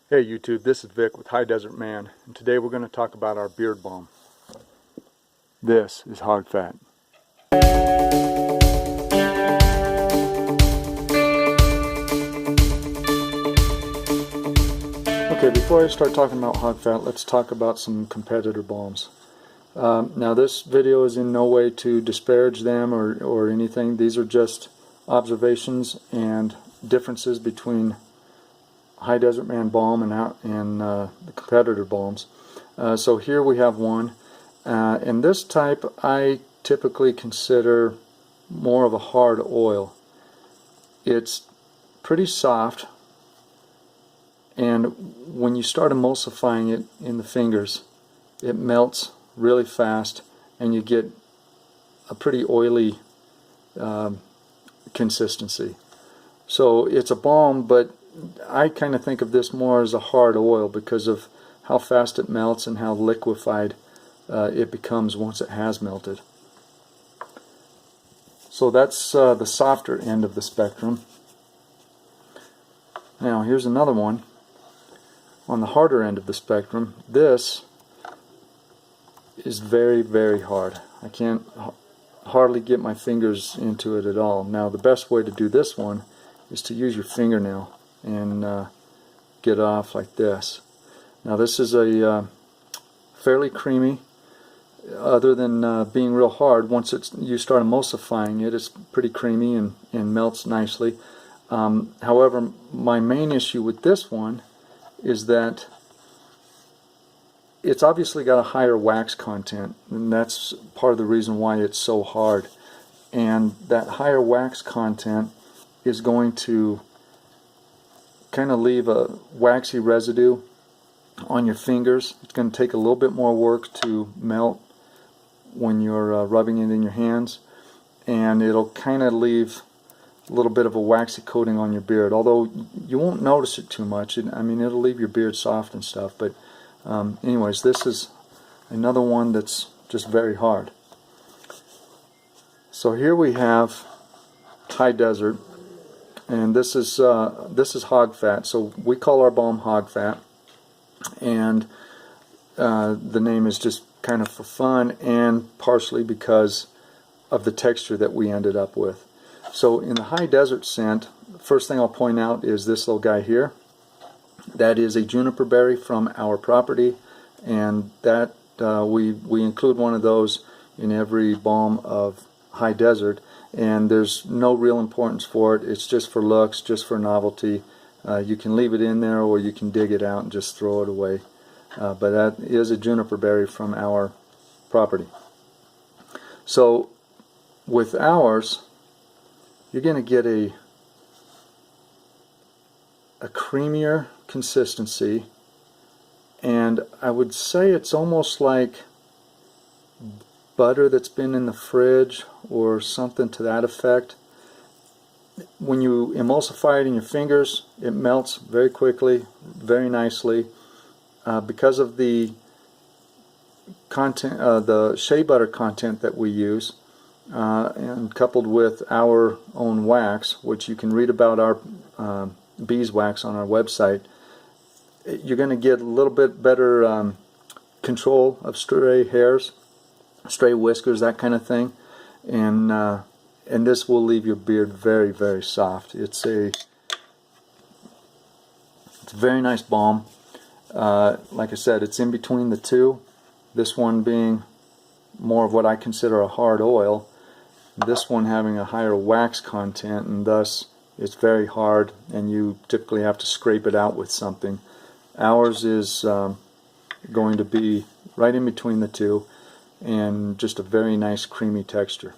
Hey YouTube, this is Vic with High Desert Man, and today we're going to talk about our beard balm. This is Hog Phat. Okay, before I start talking about Hog Phat, let's talk about some competitor balms. Now this video is in no way to disparage them or anything. These are just observations and differences between High Desert Man balm and the competitor balms. So here we have one, and this type I typically consider more of a hard oil. It's pretty soft, and when you start emulsifying it in the fingers, it melts really fast and you get a pretty oily consistency. So it's a balm, but I kind of think of this more as a hard oil because of how fast it melts and how liquefied it becomes once it has melted. So that's the softer end of the spectrum. Now here's another one on the harder end of the spectrum. This is very, very hard. I can't hardly get my fingers into it at all. Now the best way to do this one is to use your fingernail and get off like this. Now this is a fairly creamy, other than being real hard. Once you start emulsifying it, it's pretty creamy and melts nicely. However, my main issue with this one is that it's obviously got a higher wax content, and that's part of the reason why it's so hard. And that higher wax content is going to kind of leave a waxy residue on your fingers. It's going to take a little bit more work to melt when you're rubbing it in your hands, and it'll kind of leave a little bit of a waxy coating on your beard, although you won't notice it too much. I mean, it'll leave your beard soft and stuff, but anyways, this is another one that's just very hard. So here we have High Desert, and this is Hog Phat. So we call our balm Hog Phat, and the name is just kind of for fun and partially because of the texture that we ended up with. So in the High Desert scent, first thing I'll point out is this little guy here. That is a juniper berry from our property, and that we include one of those in every balm of High Desert, and there's no real importance for it. It's just for looks, just for novelty. You can leave it in there or you can dig it out and just throw it away. But that is a juniper berry from our property. So with ours, you're going to get a creamier consistency, and I would say it's almost like butter that's been in the fridge or something to that effect. When you emulsify it in your fingers, it melts very quickly, very nicely. Because of the content, the shea butter content that we use, and coupled with our own wax, which you can read about our beeswax on our website, you're going to get a little bit better control of stray hairs, stray whiskers, that kind of thing, and this will leave your beard very, very soft. It's a very nice balm. Like I said, it's in between the two. This one being more of what I consider a hard oil, this one having a higher wax content, and thus it's very hard, and you typically have to scrape it out with something. Ours is going to be right in between the two, and just a very nice creamy texture.